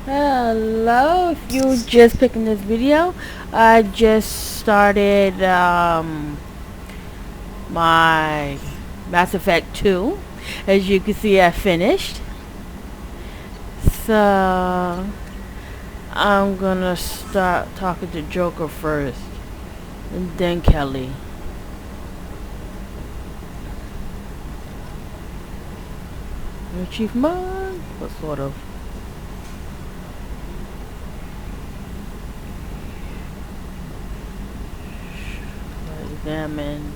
Hello, if you just picking this video, I just started my Mass Effect 2. As you can see, I finished. So, I'm gonna start talking to Joker first, and then Kelly. Achievement? What sort of? Examine.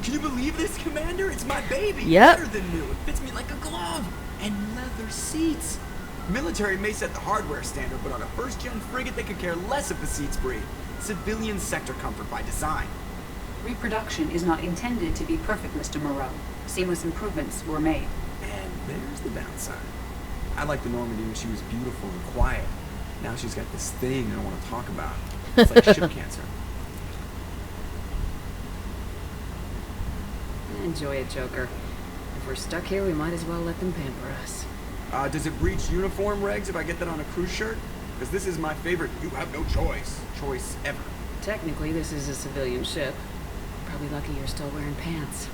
Can you believe this, Commander? It's my baby. Yep. Better than new. It fits me like a glove. And leather seats. Military may set the hardware standard, but on a first-gen frigate, they could care less if the seats breathe. Civilian sector comfort by design. Reproduction is not intended to be perfect, Mr. Moreau. Seamless improvements were made. And there's the downside. I liked the Normandy when she was beautiful and quiet. Now she's got this thing I don't want to talk about. It's like ship cancer. Enjoy it, Joker. If we're stuck here, we might as well let them pamper us. Does it breach uniform regs if I get that on a cruise shirt? Because this is my favorite you have no choice ever. Technically, this is a civilian ship. Probably lucky you're still wearing pants.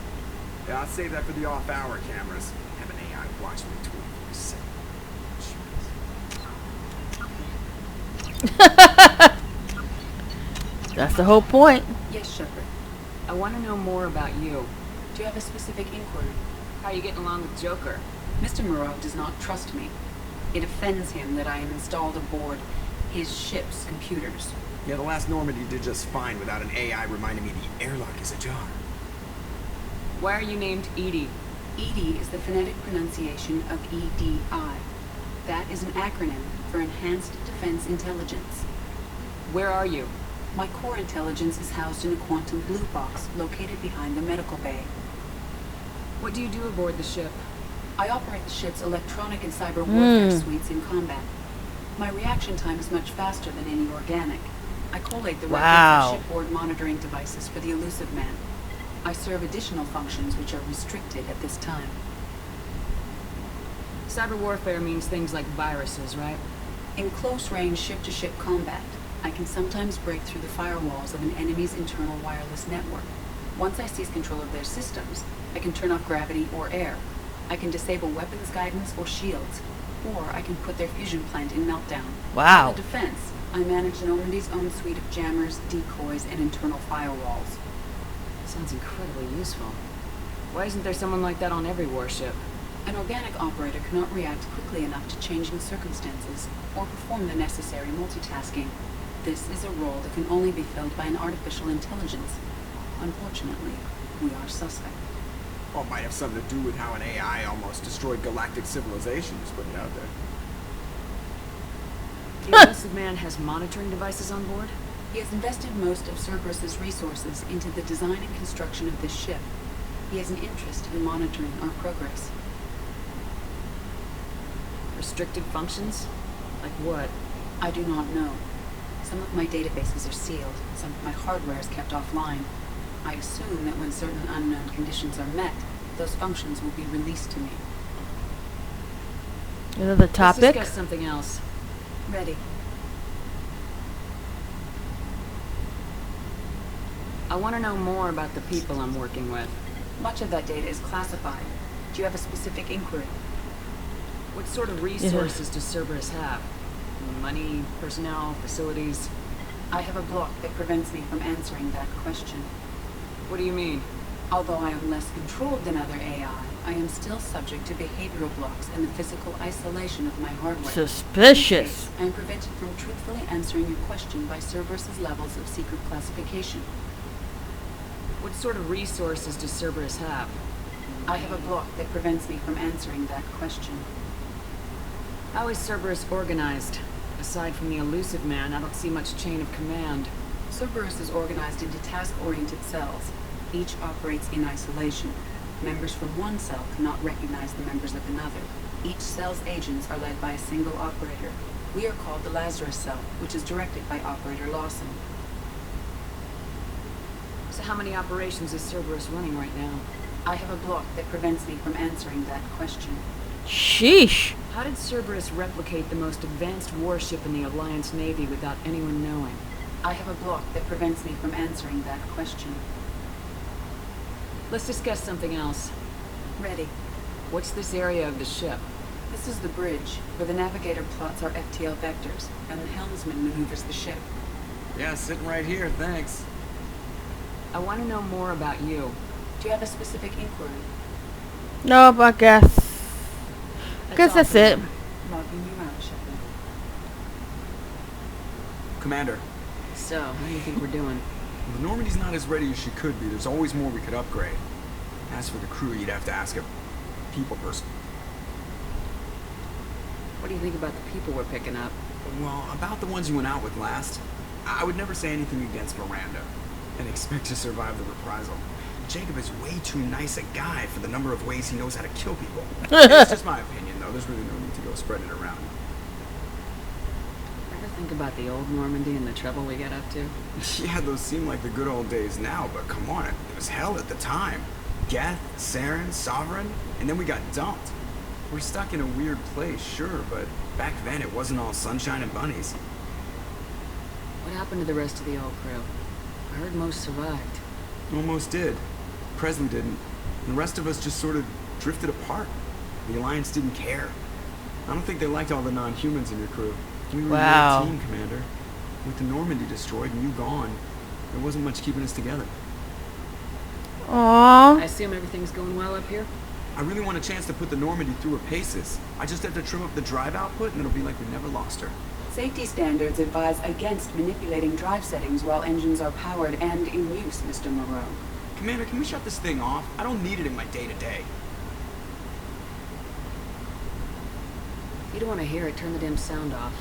Yeah, I'll save that for the off-hour cameras. Have an AI watch me 24/7. That's the whole point. Yes, Shepard. I want to know more about you. Do you have a specific inquiry? How are you getting along with Joker? Mr. Moreau does not trust me. It offends him that I am installed aboard his ship's computers. Yeah, the last Normandy did just fine without an AI reminding me the airlock is ajar. Why are you named Edie? EDI is the phonetic pronunciation of EDI. That is an acronym for Enhanced Defense Intelligence. Where are you? My core intelligence is housed in a quantum blue box located behind the medical bay. What do you do aboard the ship? I operate the ship's electronic and cyber warfare suites in combat. My reaction time is much faster than any organic. I collate the records of shipboard monitoring devices for the elusive man. I serve additional functions which are restricted at this time. Cyber warfare means things like viruses, right? In close-range ship-to-ship combat, I can sometimes break through the firewalls of an enemy's internal wireless network. Once I seize control of their systems, I can turn off gravity or air. I can disable weapons guidance or shields, or I can put their fusion plant in meltdown. Wow. For the defense, I manage Normandy's own suite of jammers, decoys, and internal firewalls. Sounds incredibly useful. Why isn't there someone like that on every warship? An organic operator cannot react quickly enough to changing circumstances or perform the necessary multitasking. This is a role that can only be filled by an artificial intelligence. Unfortunately, we are suspect. Well, it might have something to do with how an AI almost destroyed galactic civilization, just putting it out there. The elusive man has monitoring devices on board? He has invested most of Cerberus's resources into the design and construction of this ship. He has an interest in monitoring our progress. Restricted functions? Like what? I do not know. Some of my databases are sealed. Some of my hardware is kept offline. I assume that when certain unknown conditions are met, those functions will be released to me. Another topic. Let's discuss something else. Ready. I want to know more about the people I'm working with. Much of that data is classified. Do you have a specific inquiry? What sort of resources does Cerberus have? Money, personnel, facilities? I have a block that prevents me from answering that question. What do you mean? Although I am less controlled than other AI, I am still subject to behavioral blocks and the physical isolation of my hardware. Suspicious. I am prevented from truthfully answering your question by Cerberus's levels of secret classification. What sort of resources does Cerberus have? I have a block that prevents me from answering that question. How is Cerberus organized? Aside from the elusive man, I don't see much chain of command. Cerberus is organized into task-oriented cells. Each operates in isolation. Members from one cell cannot recognize the members of another. Each cell's agents are led by a single operator. We are called the Lazarus cell, which is directed by Operator Lawson. So how many operations is Cerberus running right now? I have a block that prevents me from answering that question. Sheesh. How did Cerberus replicate the most advanced warship in the Alliance Navy without anyone knowing? I have a block that prevents me from answering that question. Let's discuss something else. Ready. What's this area of the ship? This is the bridge, where the navigator plots our FTL vectors, and the helmsman maneuvers the ship. Yeah, sitting right here, thanks. I want to know more about you. Do you have a specific inquiry? Nope, I guess. Guess all that's for it. now. Logging you out, Shepard. Commander, So, how do you think we're doing? the Normandy's not as ready as she could be. There's always more we could upgrade. As for the crew, you'd have to ask a people person. What do you think about the people we're picking up? Well, about the ones you went out with last, I would never say anything against Miranda and expect to survive the reprisal. Jacob is way too nice a guy for the number of ways he knows how to kill people. It's just my opinion, though. There's really no need to go spread it around. Ever think about the old Normandy and the trouble we got up to? Yeah, those seem like the good old days now, but come on, it was hell at the time. Geth, Saren, Sovereign, and then we got dumped. We're stuck in a weird place, sure, but back then it wasn't all sunshine and bunnies. What happened to the rest of the old crew? I heard most survived. Almost did. Presley didn't. And the rest of us just sort of drifted apart. The Alliance didn't care. I don't think they liked all the non-humans in your crew. We were Wow. your team, Commander. With the Normandy destroyed and you gone, there wasn't much keeping us together. I Aww. assume everything's going well up here? I really want a chance to put the Normandy through her paces. I just have to trim up the drive output and it'll be like we never lost her. Safety standards advise against manipulating drive settings while engines are powered and in use, Mr. Moreau. Commander, can we shut this thing off? I don't need it in my day-to-day. If you don't want to hear it, turn the damn sound off.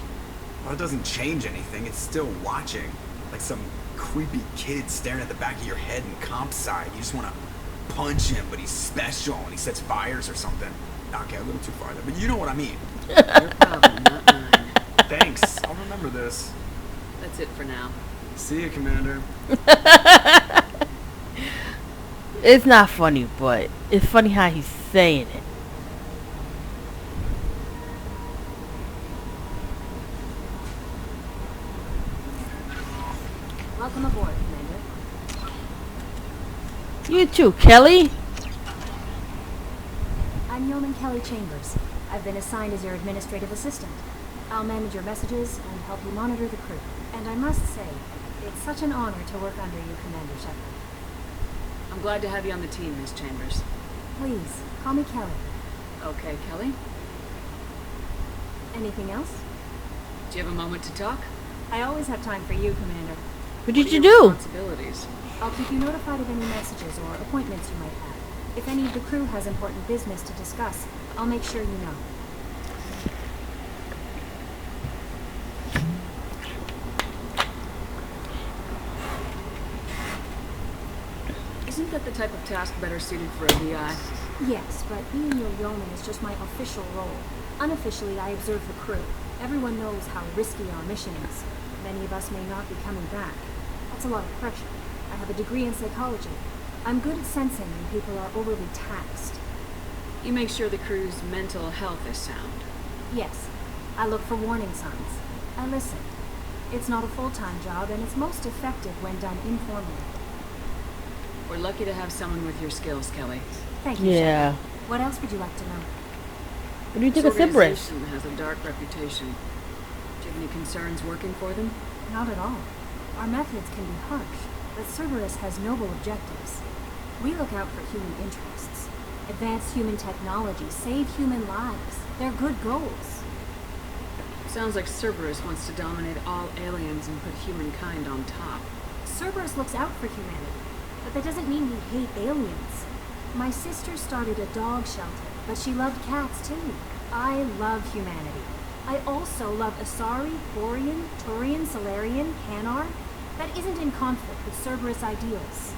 Well, it doesn't change anything. It's still watching. Like some creepy kid staring at the back of your head in comp side. You just want to punch him, but he's special and he sets fires or something. Okay, a little too far there, but you know what I mean. Your problem, not mine. Thanks. I'll remember this. That's it for now. See you, Commander. It's not funny, but it's funny how he's saying it. Welcome aboard, Commander. You too, Kelly. I'm Yeoman Kelly Chambers. I've been assigned as your administrative assistant. I'll manage your messages and help you monitor the crew. And I must say, it's such an honor to work under you, Commander Shepard. I'm glad to have you on the team, Miss Chambers. Please, call me Kelly. Okay, Kelly. Anything else? Do you have a moment to talk? I always have time for you, Commander. What did What are you your do? responsibilities? I'll keep you notified of any messages or appointments you might have. If any of the crew has important business to discuss, I'll make sure you know. Isn't that the type of task better suited for a VI? Yes, but being your yeoman is just my official role. Unofficially, I observe the crew. Everyone knows how risky our mission is. Many of us may not be coming back. That's a lot of pressure. I have a degree in psychology. I'm good at sensing when people are overly taxed. You make sure the crew's mental health is sound. Yes, I look for warning signs. I listen. It's not a full-time job, and it's most effective when done informally. We're lucky to have someone with your skills, Kelly. Thank you, Yeah. Shepard. What else would you like to know? What do you think of This Cerberus? organization has a dark reputation. Do you have any concerns working for them? Not at all. Our methods can be harsh, but Cerberus has noble objectives. We look out for human interests. Advance human technology, save human lives. They're good goals. Sounds like Cerberus wants to dominate all aliens and put humankind on top. Cerberus looks out for humanity, but that doesn't mean we hate aliens. My sister started a dog shelter, but she loved cats too. I love humanity. I also love Asari, Quarian, Turian, Solarian, Hanar. That isn't in conflict with Cerberus ideals.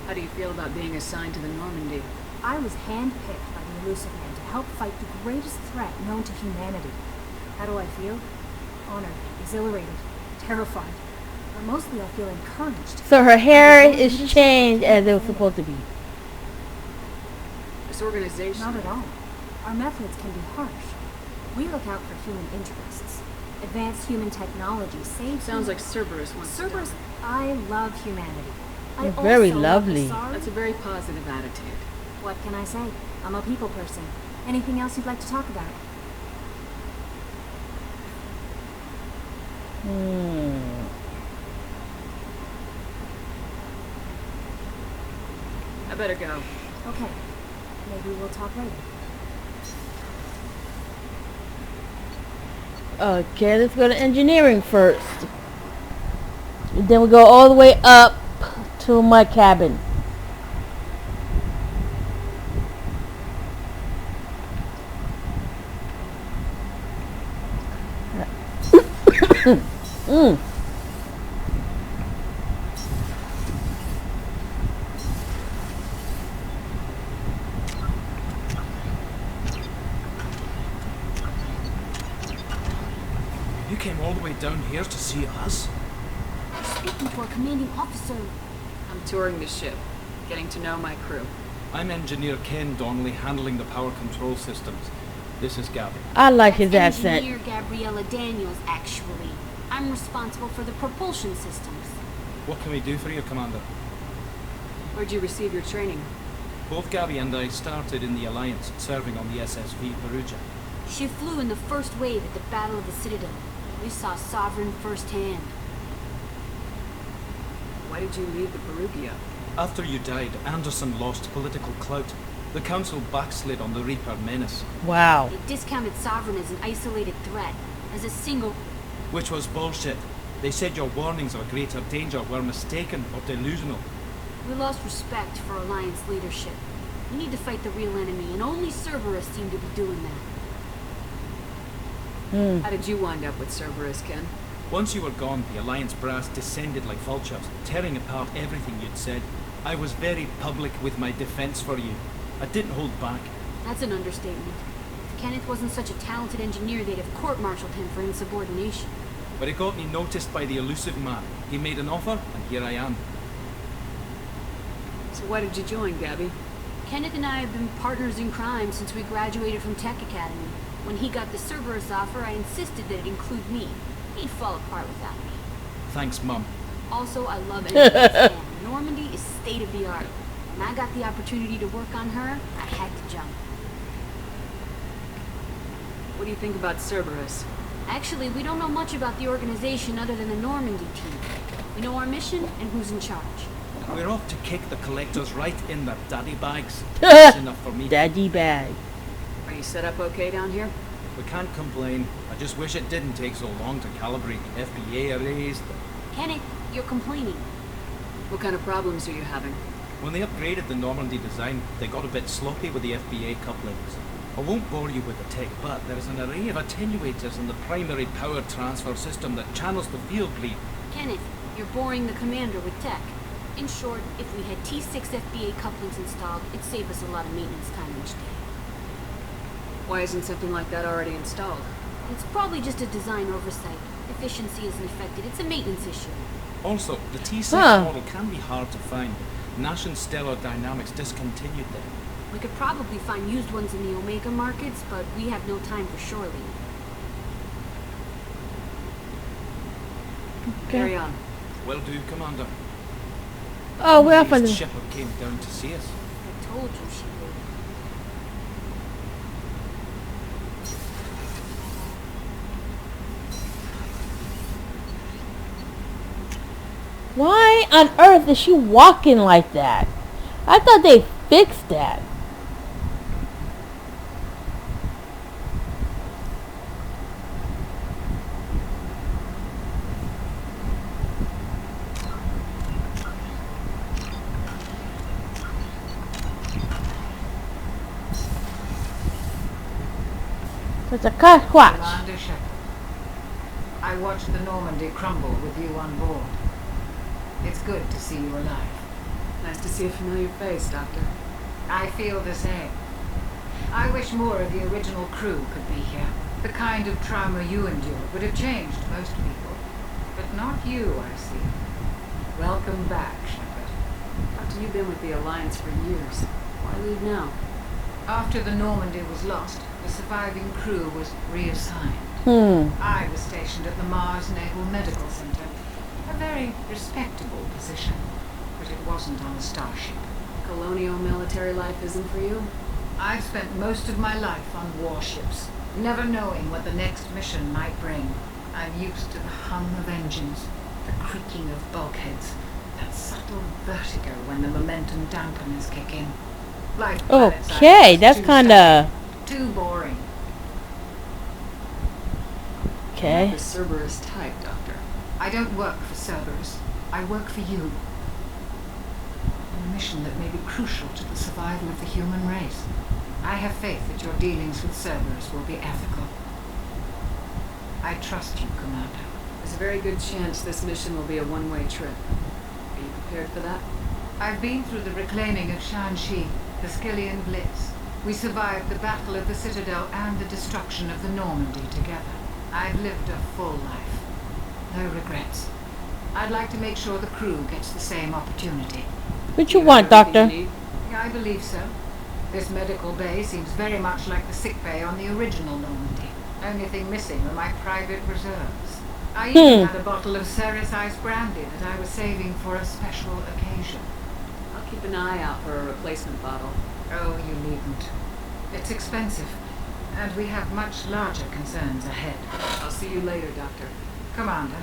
How do you feel about being assigned to the Normandy? I was handpicked by the Elusive Man to help fight the greatest threat known to humanity. How do I feel? Honored, exhilarated, terrified. But mostly I feel encouraged. So her hair is changed as it was supposed to be. This organization... Not at all. Our methods can be harsh. We look out for human interests. Advanced human technology saves... Sounds like Cerberus wants to Cerberus, die. I love humanity. I You're very also lovely. Love the That's a very positive attitude. What can I say? I'm a people person. Anything else you'd like to talk about? I better go. Okay. Maybe we'll talk later. Okay, let's go to engineering first. And then we go all the way up to my cabin. You came all the way down here to see us? Speaking to our commanding officer. I'm touring the ship, getting to know my crew. I'm Engineer Ken Donnelly, handling the power control systems. This is Gabby. I like his That's accent. Engineer Gabriella Daniels, actually. I'm responsible for the propulsion systems. What can we do for you, Commander? Where'd you receive your training? Both Gabby and I started in the Alliance, serving on the SSV Perugia. She flew in the first wave at the Battle of the Citadel. We saw Sovereign firsthand. Why did you leave the Perugia? After you died, Anderson lost political clout. The Council backslid on the Reaper menace, Wow. They discounted Sovereign as an isolated threat, as a single... which was bullshit. They said your warnings of greater danger were mistaken or delusional. We lost respect for Alliance leadership. We need to fight the real enemy, and only Cerberus seemed to be doing that. How did you wind up with Cerberus, Ken? Once you were gone, the Alliance brass descended like vultures, tearing apart everything you'd said. I was very public with my defense for you. I didn't hold back. That's an understatement. If Kenneth wasn't such a talented engineer, they'd have court-martialed him for insubordination. But it got me noticed by the elusive man. He made an offer, and here I am. So why did you join, Gabby? Kenneth and I have been partners in crime since we graduated from Tech Academy. When he got the Cerberus offer, I insisted that it include me. He'd fall apart without me. Thanks, Mum. Also, I love Engineer Sam. Normandy is state-of-the-art. When I got the opportunity to work on her, I had to jump. What do you think about Cerberus? Actually, we don't know much about the organization other than the Normandy team. We know our mission and who's in charge. We're off to kick the collectors right in their daddy bags. That's enough for me. Daddy bag. Are you set up okay down here? We can't complain. I just wish it didn't take so long to calibrate the FBA arrays. Kenneth, you're complaining. What kind of problems are you having? When they upgraded the Normandy design, they got a bit sloppy with the FBA couplings. I won't bore you with the tech, but there is an array of attenuators in the primary power transfer system that channels the field bleed. Kenneth, you're boring the commander with tech. In short, if we had T6 FBA couplings installed, it'd save us a lot of maintenance time each day. Why isn't something like that already installed? It's probably just a design oversight. Efficiency isn't affected. It's a maintenance issue. Also, the T6 model can be hard to find. Nash and Stellar Dynamics discontinued them. We could probably find used ones in the Omega markets, but we have no time for shore leave. Carry on. Will do, Commander. Oh, we're off on The the... shipper came down to see us. I told you she would. Why on earth is she walking like that? I thought they fixed that. It's a Sasquatch. Commander Shepard, I watched the Normandy crumble with you on board. It's good to see you alive. Nice to see a familiar face, Doctor. I feel the same. I wish more of the original crew could be here. The kind of trauma you endured would have changed most people. But not you, I see. Welcome back, Shepard. Doctor, you've been with the Alliance for years. Why leave now? After the Normandy was lost, the surviving crew was reassigned. I was stationed at the Mars Naval Medical Center. A very respectable position, but it wasn't on a starship. Colonial military life isn't for you? I've spent most of my life on warships, never knowing what the next mission might bring. I'm used to the hum of engines, the creaking of bulkheads, that subtle vertigo when the momentum dampeners kick in. Life planets are Okay, just that's too kind of... static, too boring. Okay. The Cerberus type, Doctor. I don't work for Cerberus. I work for you. On a mission that may be crucial to the survival of the human race. I have faith that your dealings with Cerberus will be ethical. I trust you, Commander. There's a very good chance this mission will be a one-way trip. Are you prepared for that? I've been through the reclaiming of Shanxi, the Skillian Blitz. We survived the Battle of the Citadel and the destruction of the Normandy together. I've lived a full life. No regrets. I'd like to make sure the crew gets the same opportunity. What you want, Doctor? I believe so. This medical bay seems very much like the sick bay on the original Normandy. Only thing missing are my private reserves. I even had a bottle of Ceres Ice brandy that I was saving for a special occasion. I'll keep an eye out for a replacement bottle. Oh, you needn't. It's expensive, and we have much larger concerns ahead. I'll see you later, Doctor. Commander.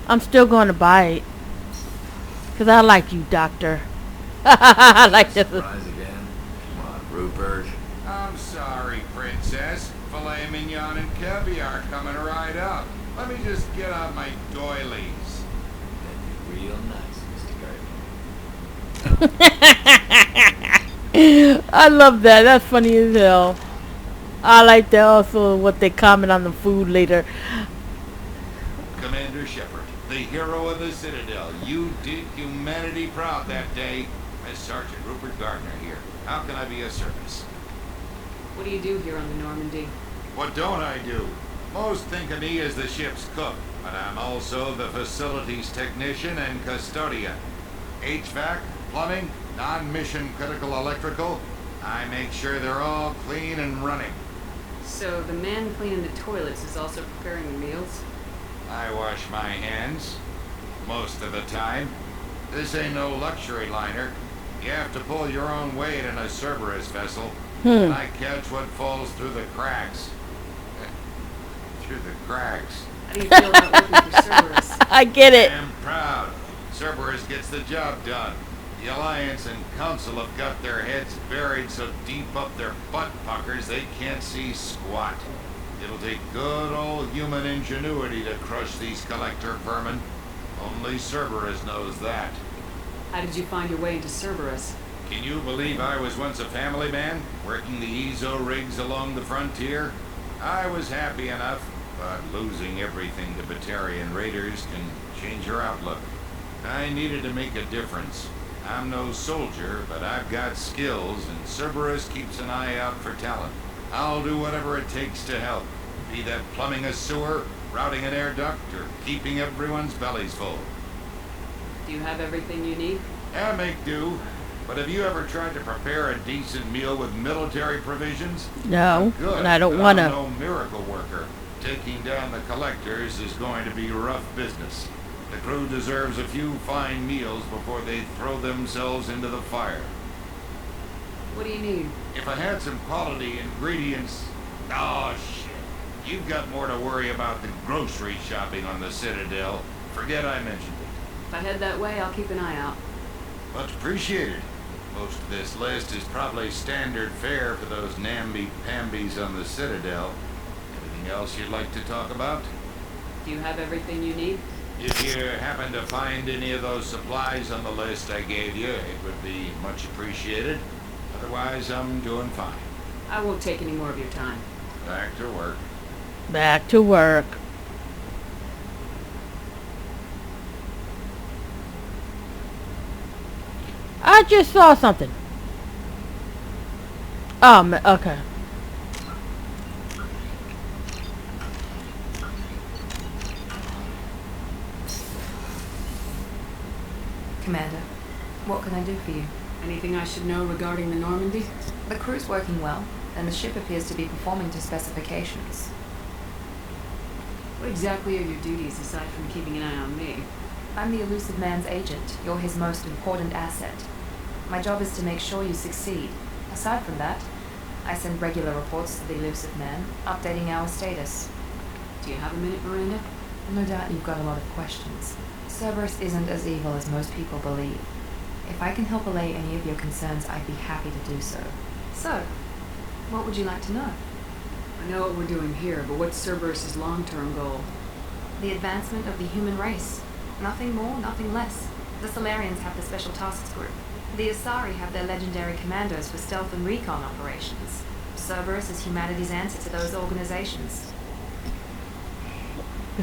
I'm still going to buy it. Because I like you, Doctor. I like this. Surprise again? Come on, Rupert. I'm sorry, Princess. Filet mignon and caviar coming right up. Let me just get on my doilies. That'd be real nice, Mr. Gardner. I love that. That's funny as hell. I like that also, what they comment on the food later. Commander Shepard, the hero of the Citadel. You did humanity proud that day. As Sergeant Rupert Gardner here. How can I be of service? What do you do here on the Normandy? What don't I do? Most think of me as the ship's cook, but I'm also the facilities technician and custodian. HVAC, plumbing, non-mission critical electrical. I make sure they're all clean and running. So the man cleaning the toilets is also preparing the meals? I wash my hands. Most of the time. This ain't no luxury liner. You have to pull your own weight in a Cerberus vessel. And I catch what falls through the cracks. Through the cracks. How do you feel about working for Cerberus? I get it. I'm proud. Cerberus gets the job done. The Alliance and Council have got their heads buried so deep up their butt puckers they can't see squat. It'll take good old human ingenuity to crush these collector vermin. Only Cerberus knows that. How did you find your way into Cerberus? Can you believe I was once a family man, working the EZO rigs along the frontier? I was happy enough, but losing everything to Batarian raiders can change your outlook. I needed to make a difference. I'm no soldier, but I've got skills, and Cerberus keeps an eye out for talent. I'll do whatever it takes to help, be that plumbing a sewer, routing an air duct, or keeping everyone's bellies full. Do you have everything you need? Yeah, make do. But have you ever tried to prepare a decent meal with military provisions? No, Good, and I don't but want I'm to. no miracle worker. Taking down the collectors is going to be rough business. The crew deserves a few fine meals before they throw themselves into the fire. What do you need? If I had some quality ingredients... Oh, shit. You've got more to worry about than grocery shopping on the Citadel. Forget I mentioned it. If I head that way, I'll keep an eye out. Much appreciated. Most of this list is probably standard fare for those namby-pambies on the Citadel. Anything else you'd like to talk about? Do you have everything you need? If you happen to find any of those supplies on the list I gave you, it would be much appreciated. Otherwise, I'm doing fine. I won't take any more of your time. Back to work. Back to work. I just saw something. Okay. Commander, what can I do for you? Anything I should know regarding the Normandy? The crew's working well, and the ship appears to be performing to specifications. What exactly are your duties aside from keeping an eye on me? I'm the Elusive Man's agent. You're his most important asset. My job is to make sure you succeed. Aside from that, I send regular reports to the Elusive Man, updating our status. Do you have a minute, Miranda? No doubt you've got a lot of questions. Cerberus isn't as evil as most people believe. If I can help allay any of your concerns, I'd be happy to do so. So, what would you like to know? I know what we're doing here, but what's Cerberus's long-term goal? The advancement of the human race. Nothing more, nothing less. The Solarians have the Special Tasks Group. The Asari have their legendary commandos for stealth and recon operations. Cerberus is humanity's answer to those organizations.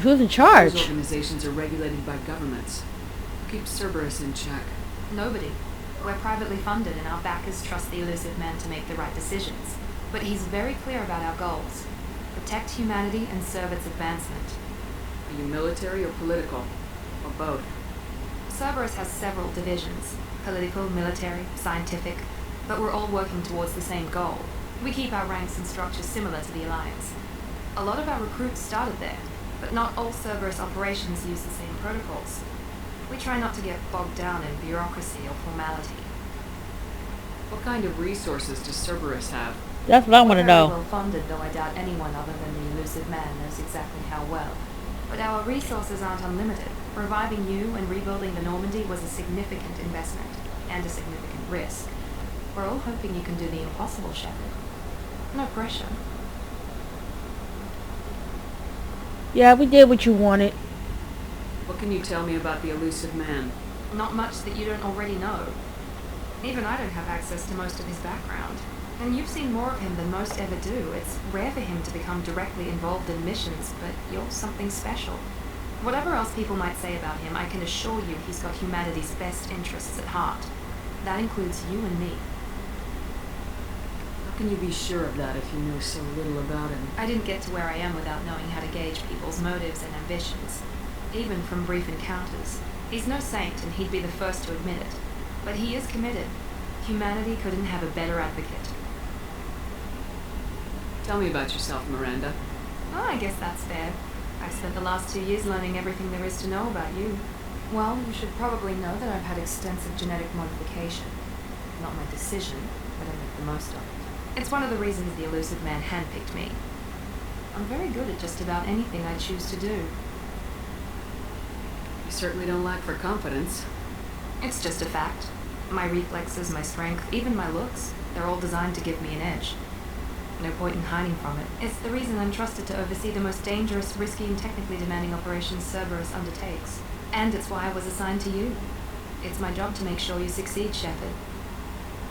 Who's in charge? Those organizations are regulated by governments. Who keeps Cerberus in check? Nobody. We're privately funded and our backers trust the Elusive Man to make the right decisions. But he's very clear about our goals. Protect humanity and serve its advancement. Are you military or political? Or both? Cerberus has several divisions. Political, military, scientific. But we're all working towards the same goal. We keep our ranks and structures similar to the Alliance. A lot of our recruits started there, but not all Cerberus operations use the same protocols. We try not to get bogged down in bureaucracy or formality. What kind of resources does Cerberus have? That's what I want to We're very know. well funded, though I doubt anyone other than the Elusive Man knows exactly how well. But our resources aren't unlimited. Reviving you and rebuilding the Normandy was a significant investment, and a significant risk. We're all hoping you can do the impossible, Shepard. No pressure. Yeah, we did what you wanted. What can you tell me about the Elusive Man? Not much that you don't already know. Even I don't have access to most of his background. And you've seen more of him than most ever do. It's rare for him to become directly involved in missions, but you're something special. Whatever else people might say about him, I can assure you he's got humanity's best interests at heart. That includes you and me. How can you be sure of that if you know so little about him? I didn't get to where I am without knowing how to gauge people's motives and ambitions. Even from brief encounters. He's no saint, and he'd be the first to admit it. But he is committed. Humanity couldn't have a better advocate. Tell me about yourself, Miranda. Oh, I guess that's fair. I've spent the last 2 years learning everything there is to know about you. Well, you should probably know that I've had extensive genetic modification. Not my decision, but I make the most of it. It's one of the reasons the Elusive Man handpicked me. I'm very good at just about anything I choose to do. You certainly don't lack for confidence. It's just a fact. My reflexes, my strength, even my looks, they're all designed to give me an edge. No point in hiding from it. It's the reason I'm trusted to oversee the most dangerous, risky, and technically demanding operations Cerberus undertakes. And it's why I was assigned to you. It's my job to make sure you succeed, Shepard.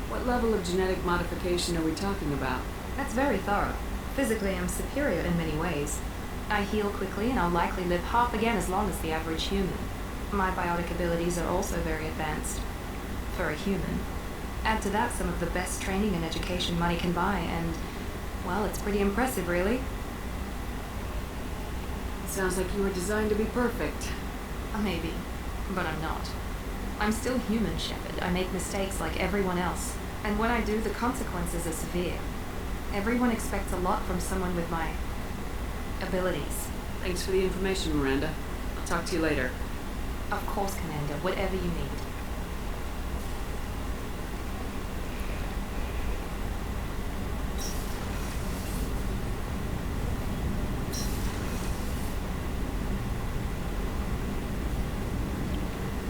What level of genetic modification are we talking about? That's very thorough. Physically, I'm superior in many ways. I heal quickly, and I'll likely live half again as long as the average human. My biotic abilities are also very advanced. For a human. Add to that some of the best training and education money can buy, and, well, it's pretty impressive, really. It sounds like you were designed to be perfect. Maybe, but I'm not. I'm still human, Shepard. I make mistakes like everyone else. And when I do, the consequences are severe. Everyone expects a lot from someone with my abilities. Thanks for the information, Miranda. I'll talk to you later. Of course, Commander. Whatever you need.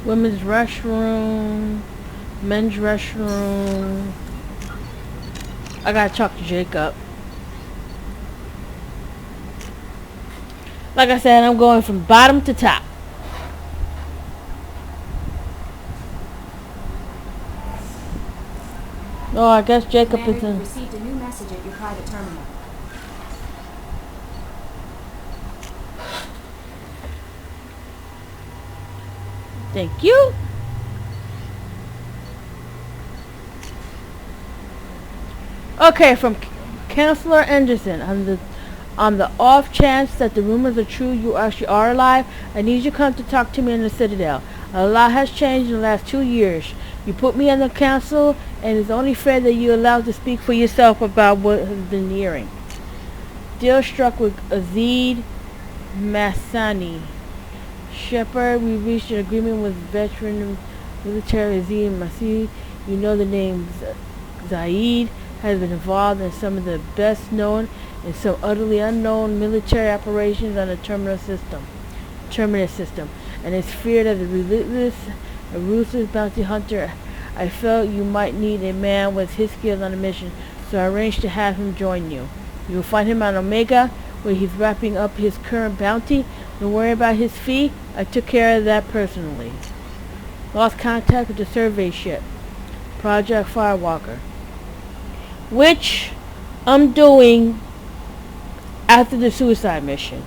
Women's restroom, men's restroom. I gotta talk to Jacob. Like I said, I'm going from bottom to top. Oh, I guess Jacob Commander, is you in. received a new message at your private terminal. Thank you. Okay, from Counselor Anderson. On the off chance that the rumors are true, you actually are alive, I need you to come to talk to me in the Citadel. A lot has changed in the last 2 years. You put me on the council, and it's only fair that you're allowed to speak for yourself about what has been hearing. Deal struck with Azid Massani. Shepard, we reached an agreement with veteran military Azid Massani. You know the name. Zaid has been involved in some of the best known and some utterly unknown military operations on the Terminus system, and is feared as a relentless and ruthless bounty hunter. I felt you might need a man with his skills on a mission, so I arranged to have him join you. You will find him on Omega, where he's wrapping up his current bounty. Don't worry about his fee. I took care of that personally. Lost contact with the survey ship, Project Firewalker, which I'm doing after the suicide mission.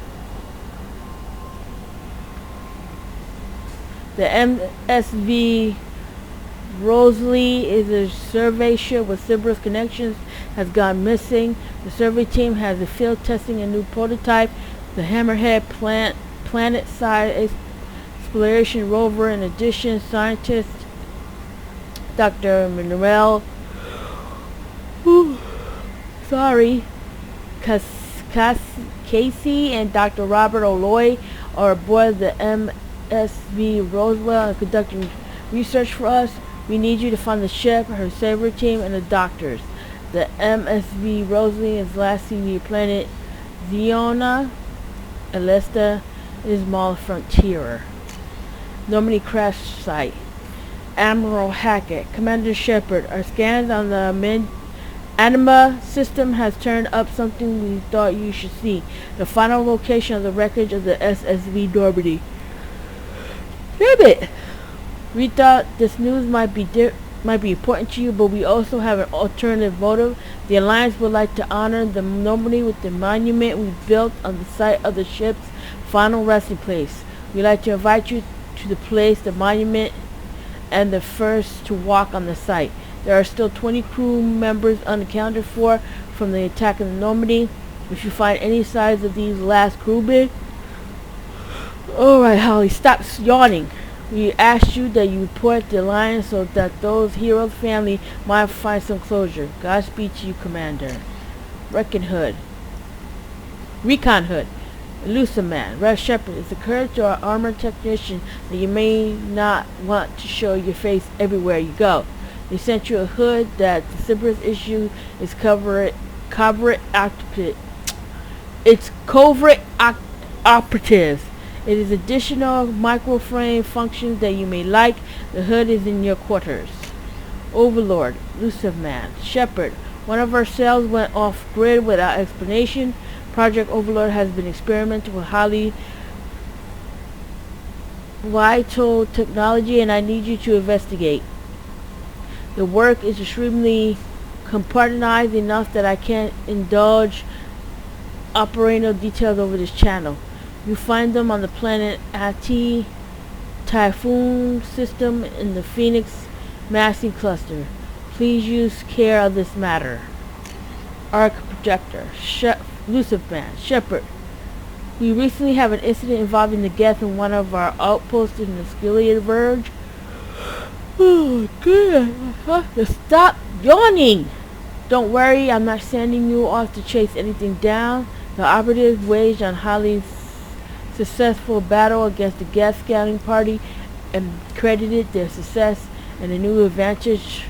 The MSV Rosalie is a survey ship with Cerberus connections, has gone missing. The survey team has a field testing a new prototype, the Hammerhead planet-side exploration rover. In addition, scientist Dr. Manuel Casey and Dr. Robert O'Loy are aboard the MSV Roswell and conducting research for us. We need you to find the ship, her saber team, and the doctors. The MSV Rosalie is last seen near planet Ziona Alesta Ismail Frontier. Normandy crash site. Admiral Hackett, Commander Shepard, our scans on the Anima system has turned up something we thought you should see. The final location of the wreckage of the SSV Normandy. Damn it! We thought this news might be important to you, but we also have an alternative motive. The Alliance would like to honor the Normandy with the monument we built on the site of the ship's final resting place. We'd like to invite you to the place, the monument, and the first to walk on the site. There are still 20 crew members unaccounted for from the attack of the Normandy. If you find any signs of these last crewmen... Alright, Holly, stop yawning. We asked you that you report the Alliance so that those heroes' family might find some closure. Godspeed to you, Commander. Recon Hood. Elusive Man. Red Shepard is occurred to our armored technician that you may not want to show your face everywhere you go. They sent you a hood that the Cerberus issue is covert operatives. It is additional microframe functions that you may like. The hood is in your quarters. Overlord, Elusive Man, Shepard. One of our cells went off grid without explanation. Project Overlord has been experimenting with highly vital technology, and I need you to investigate. The work is extremely compartmentalized enough that I can't indulge operational details over this channel. You find them on the planet Ati Typhoon system in the Phoenix massing cluster. Please use care of this matter. Arc projector. Elusive Man. Shepard. We recently have an incident involving the gas in one of our outposts in the Skillian Verge. Oh, good. Stop yawning! Don't worry, I'm not sending you off to chase anything down. The operatives waged a highly successful battle against the gas scouting party and credited their success and a new advanced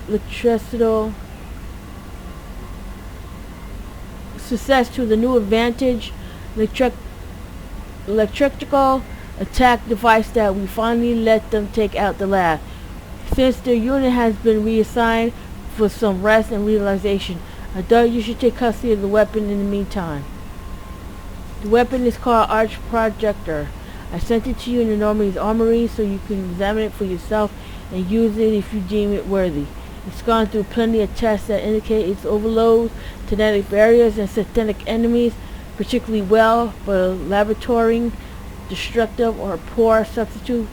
electrical success to the new advantage electrical attack device that we finally let them take out the lab. Since their unit has been reassigned for some rest and realization, I thought you should take custody of the weapon in the meantime. The weapon is called Arch Projector. I sent it to you in the Normandy's armory so you can examine it for yourself and use it if you deem it worthy. It's gone through plenty of tests that indicate its overload, kinetic barriers, and synthetic enemies particularly well, but a laboratory destructive or poor substitute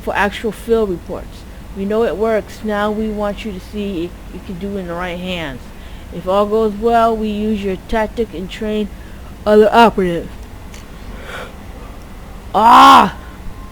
for actual field reports. We know it works. Now we want you to see if you can do it in the right hands. If all goes well, we use your tactic and train other operatives.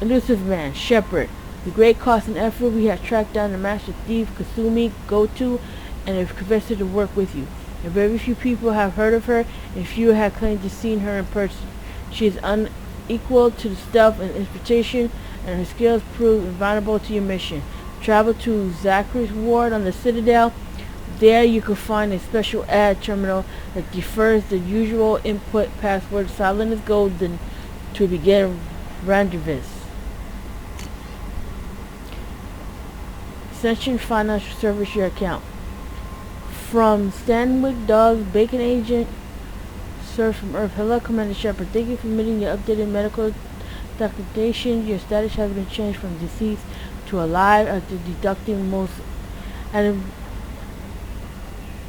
Elusive Man, Shepherd. With great cost and effort, we have tracked down the master thief Kasumi Goto and have convinced her to work with you. And very few people have heard of her, and few have claimed to seen her in person. She is unequal to the stealth and interpretation, and her skills prove invaluable to your mission. Travel to Zachary's ward on the Citadel. There you can find a special ad terminal that defers the usual input password silent as golden to begin rendezvous. Ascension Financial Service your account. From Stanwyck Dogs, Bacon Agent, Served from Earth. Hello, Commander Shepard. Thank you for meeting your updated medical documentation. Your status has been changed from deceased to alive after deducting most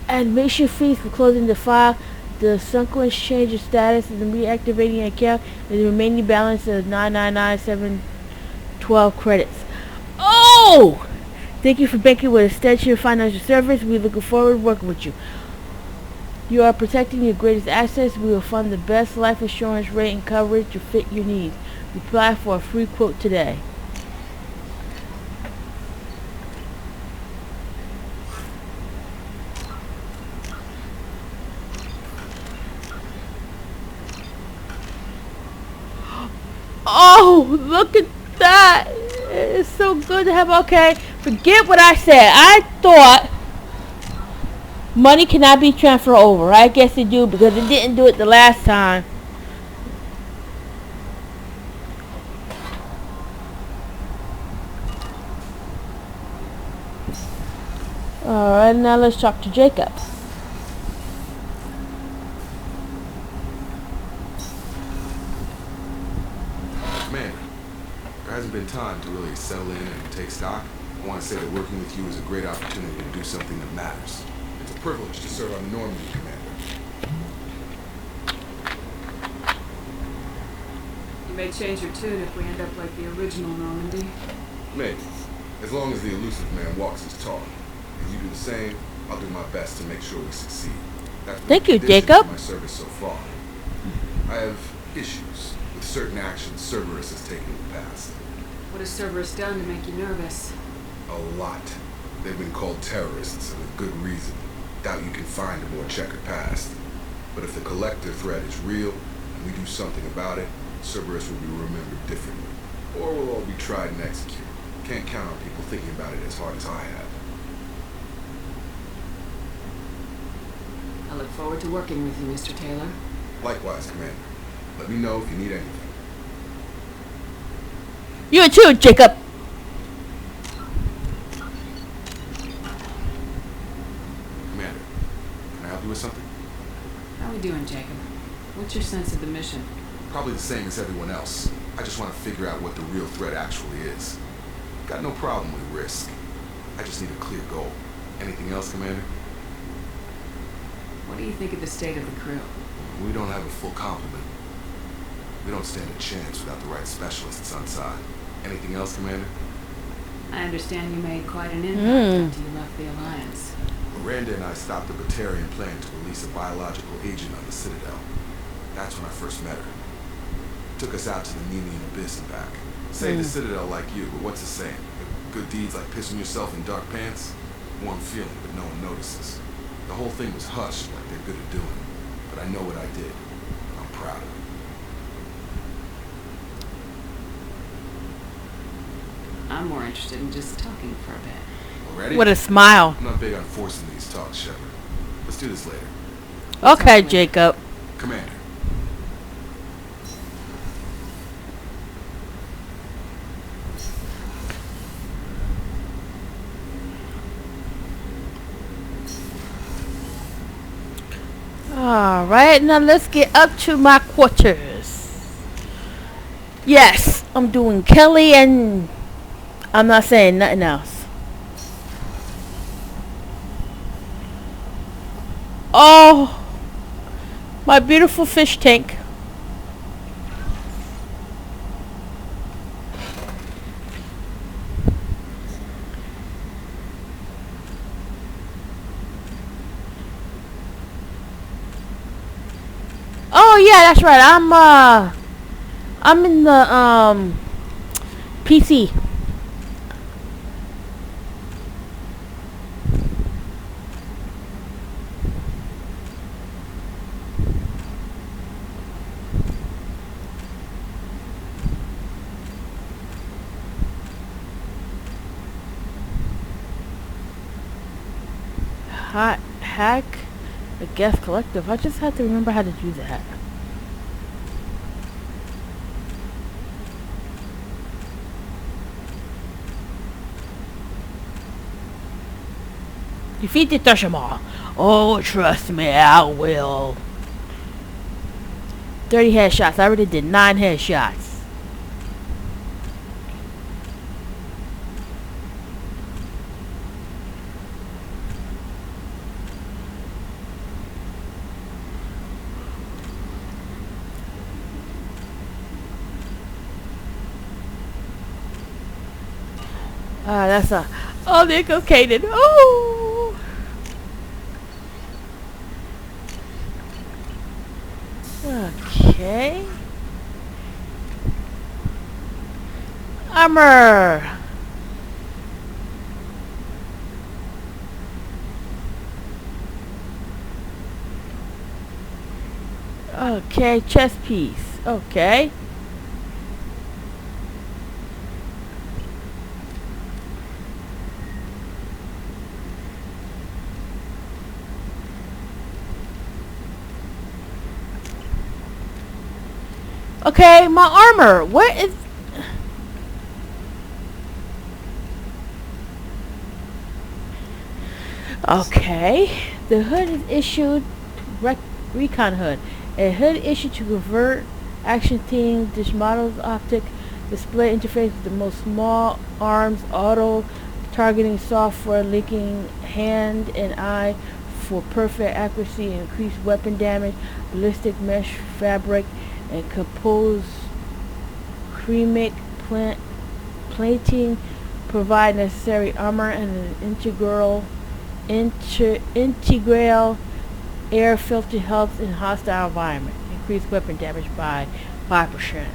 animation fees for closing the file. The subsequent change of status and reactivating an account, and the remaining balance of 999,712 credits. Oh! Thank you for banking with Extension Financial Service. We're looking forward to working with you. You are protecting your greatest assets. We will fund the best life insurance rate and coverage to fit your needs. Apply for a free quote today. Oh, look at that. It's so good to have. Okay, forget what I said. I thought money cannot be transferred over. I guess they do because it didn't do it the last time. Alright, now let's talk to Jacob. Man, there hasn't been time to really settle in and take stock. I want to say that working with you is a great opportunity to do something that matters. It's a privilege to serve on the Normandy, Commander. You may change your tune if we end up like the original Normandy. Maybe. As long as the elusive man walks his talk. If you do the same, I'll do my best to make sure we succeed. That's been Thank you, the tradition Jacob. of my service so far. I have issues with certain actions Cerberus has taken in the past. What has Cerberus done to make you nervous? A lot. They've been called terrorists, and with good reason. Doubt you can find a more checkered past. But if the collective threat is real, and we do something about it, Cerberus will be remembered differently. Or we'll all be tried and executed. Can't count on people thinking about it as hard as I have. I look forward to working with you, Mr. Taylor. Likewise, Commander. Let me know if you need anything. You too, Jacob. Commander, can I help you with something? How are we doing, Jacob? What's your sense of the mission? Probably the same as everyone else. I just want to figure out what the real threat actually is. Got no problem with risk. I just need a clear goal. Anything else, Commander? What do you think of the state of the crew? We don't have a full complement. We don't stand a chance without the right specialists on side. Anything else, Commander? I understand you made quite an impact after you left the Alliance. Miranda and I stopped the Batarian plan to release a biological agent on the Citadel. That's when I first met her. Took us out to the Nemean Abyss and back. Say the Citadel like you, but what's the saying? Good deeds like pissing yourself in dark pants? Warm feeling, but no one notices. The whole thing was hushed like they're good at doing. But I know what I did. I'm proud of it. I'm more interested in just talking for a bit. Already? With a smile. I'm not big on forcing these talks, Shepard. Let's do this later. Okay, Jacob. Commander. Alright, now let's get up to my quarters. Yes, I'm doing Kelly and I'm not saying nothing else. Oh, my beautiful fish tank. Oh yeah, that's right. I'm in the PC. Hack a guest collective. I just had to remember how to do that. Defeat the Threshamar. Oh, trust me, I will. 30 headshots. I already did 9 headshots. That's a... Oh, there goes Kaden. Oh! Okay. Armor! Okay, chest piece. Okay. Okay, my armor. What is... Okay. The hood is issued... Recon hood. A hood issued to convert action team. This model's optic display interface with the most small arms, auto targeting software, linking hand and eye for perfect accuracy and increased weapon damage, ballistic mesh fabric, and composed ceramic plating provide necessary armor and an integral air filter helps in hostile environment. Increase weapon damage by 5%.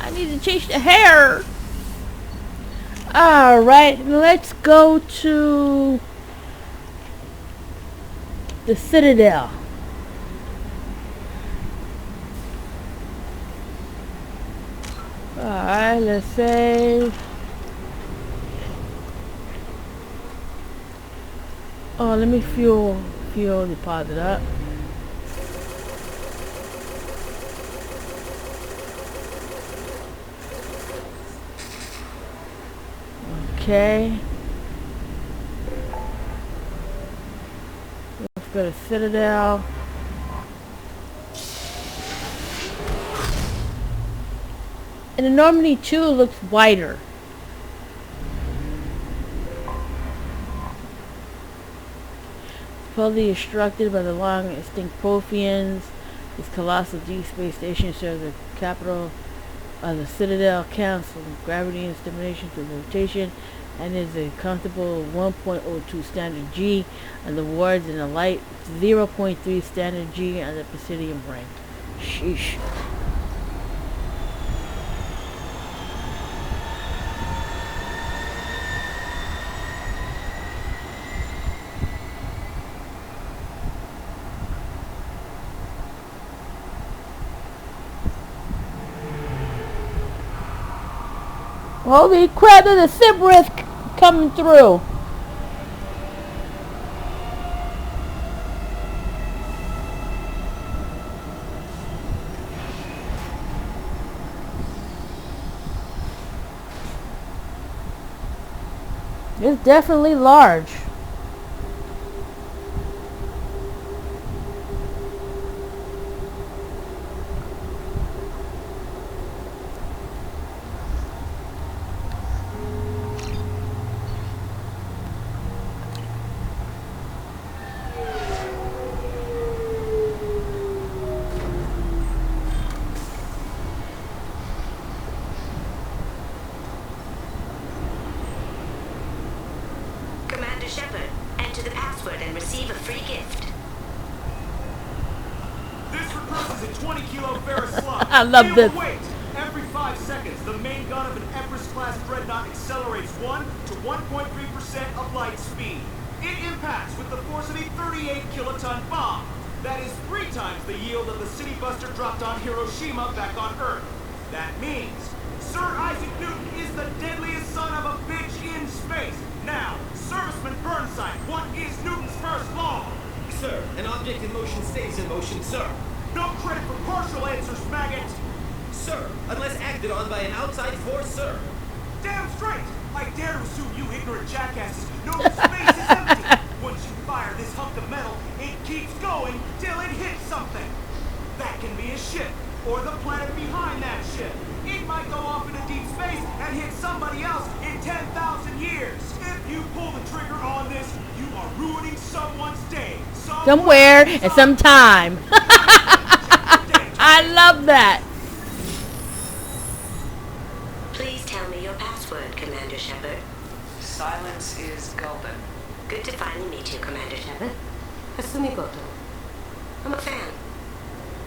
I need to change the hair. Alright, let's go to the Citadel. Alright, let's save. Oh, let me fuel deposit up. Okay. Let's go to Citadel. And the Normandy 2 looks wider. Supposedly instructed by the long extinct Protheans, this colossal deep space station serves the capital of the Citadel Council, gravity and stimulation through rotation, and is a comfortable 1.02 standard G on the wards and a light 0.3 standard G on the Presidium ring. Sheesh. Holy crap, there's a Sibirith coming through. It's definitely large. 20-kilo Ferris slug. I love Feel this. the weight. Every 5 seconds, the main gun of an Empress-class dreadnought accelerates 1 to 1.3% of light speed. It impacts with the force of a 38-kiloton bomb. That is 3 times the yield of the city buster dropped on Hiroshima back on Earth. That means Sir Isaac Newton is the deadliest son of a bitch in space. Now, Serviceman Burnside, what is Newton's first law? Sir, an object in motion stays in motion, sir. No credit for partial answers, maggot! Sir, unless acted on by an outside force, sir. Damn straight! I dare to assume you ignorant jackasses know that space is empty! Once you fire this hunk of metal, it keeps going till it hits something! That can be a ship, or the planet behind that ship. It might go off into deep space and hit somebody else in 10,000 years. If you pull the trigger on this, you are ruining someone's day. Somewhere and sometime. I love that. Please tell me your password, Commander Shepard. Silence is golden. Good to finally meet you, Commander Shepard. Hasumigoto. I'm a fan.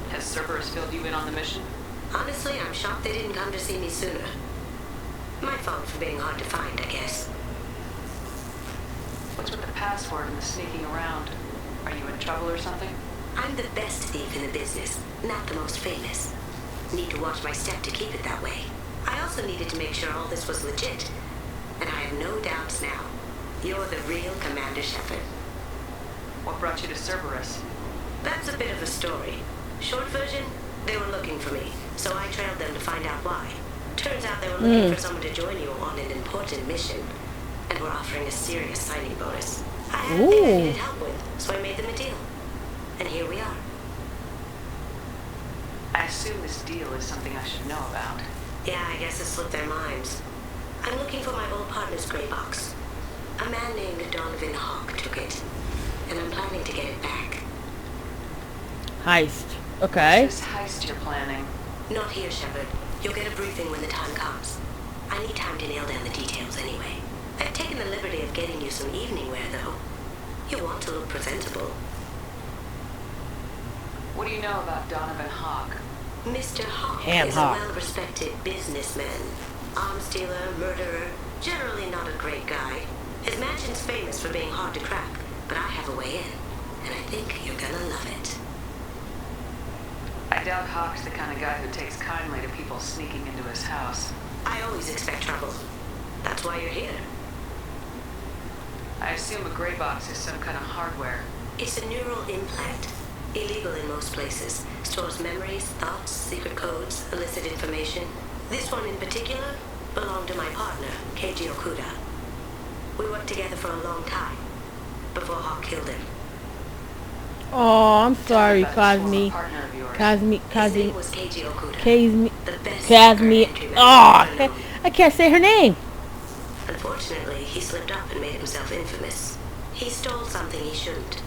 Has Cerberus filled you in on the mission? Honestly, I'm shocked they didn't come to see me sooner. My fault for being hard to find, I guess. What's with the password and the sneaking around? Are you in trouble or something? I'm the best thief in the business, not the most famous. Need to watch my step to keep it that way. I also needed to make sure all this was legit. And I have no doubts now. You're the real Commander Shepard. What brought you to Cerberus? That's a bit of a story. Short version, they were looking for me, so I trailed them to find out why. Turns out they were looking for someone to join you on an important mission, and were offering a serious signing bonus. I had a thing I needed help with, so I made them a deal. And here we are. I assume this deal is something I should know about. Yeah, I guess it slipped their minds. I'm looking for my old partner's gray box. A man named Donovan Hawk took it, and I'm planning to get it back. Heist. Okay. What's this heist you're planning? Not here, Shepard. You'll get a briefing when the time comes. I need time to nail down the details anyway. I've taken the liberty of getting you some evening wear, though. You want to look presentable. What do you know about Donovan Hawk? Mr. Hawk Ham is Hawk. a well-respected businessman. Arms dealer, murderer, generally not a great guy. His mansion's famous for being hard to crack, but I have a way in, and I think you're gonna love it. I doubt Hawk's the kind of guy who takes kindly to people sneaking into his house. I always expect trouble. That's why you're here. I assume a gray box is some kind of hardware. It's a neural implant. Illegal in most places. Stores memories, thoughts, secret codes, illicit information. This one in particular belonged to my partner, Keiji Okuda. We worked together for a long time, before Hawk killed him. Oh, I'm sorry, Cosme. His name was Keiji Okuda. The best Cosme. entry man Oh, I've ever known. I can't say her name. Unfortunately, he slipped up and made himself infamous. He stole something he shouldn't.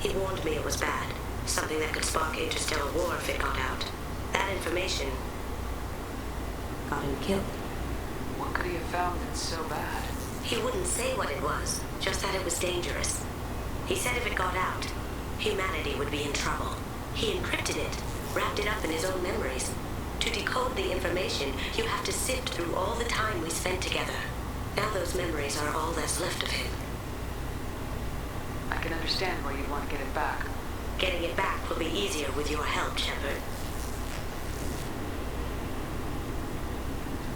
He warned me it was bad. Something that could spark interstellar war if it got out. That information got him killed. What could he have found that's so bad? He wouldn't say what it was, just that it was dangerous. He said if it got out, humanity would be in trouble. He encrypted it, wrapped it up in his own memories. To decode the information, you have to sift through all the time we spent together. Now those memories are all that's left of him. I can understand why you'd want to get it back. Getting it back will be easier with your help, Shepard.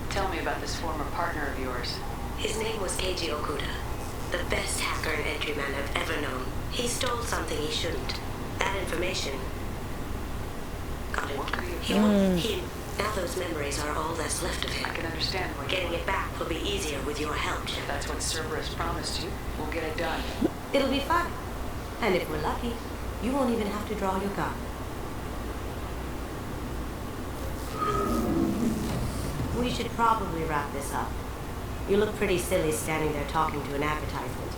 Tell me about this former partner of yours. His name was Keiji Okuda, the best hacker and entryman I've ever known. He stole something he shouldn't. That information got him. Now those memories are all that's left of him. I can understand why Getting it back will be easier with your help, If Shepard. that's what Cerberus promised you, we'll get it done. It'll be fun. And if we're lucky, you won't even have to draw your gun. We should probably wrap this up. You look pretty silly standing there talking to an advertisement.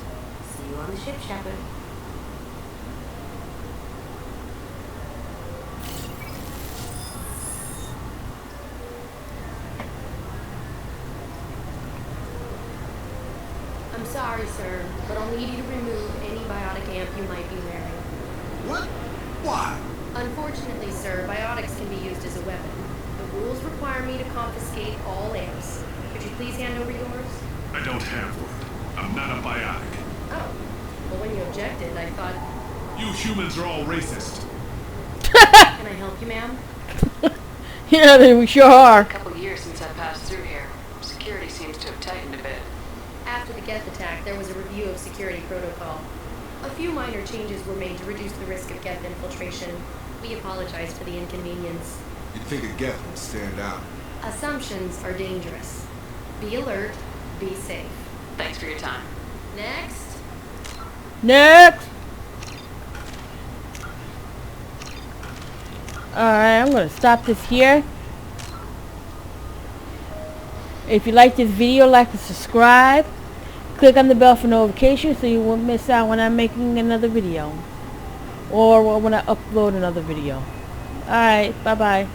See you on the ship, Shepard. I'm sorry, sir, but I'll need you to remove any biotic amp you might be wearing. What? Why? Unfortunately, sir, biotics can be used as a weapon. The rules require me to confiscate all amps. Could you please hand over yours? I don't have one. I'm not a biotic. Oh. Well, when you objected, I thought... You humans are all racist. Can I help you, ma'am? Yeah, we sure are. A couple years since I passed through here. Security seems to have tightened a bit. After the Geth attack, there was a review of security protocol. A few minor changes were made to reduce the risk of Geth infiltration. We apologize for the inconvenience. You'd think a Geth would stand out. Assumptions are dangerous. Be alert, be safe. Thanks for your time. Next. Next. Alright, I'm going to stop this here. If you like this video, like and subscribe. Click on the bell for notifications so you won't miss out when I'm making another video. Or when I upload another video. Alright, bye-bye.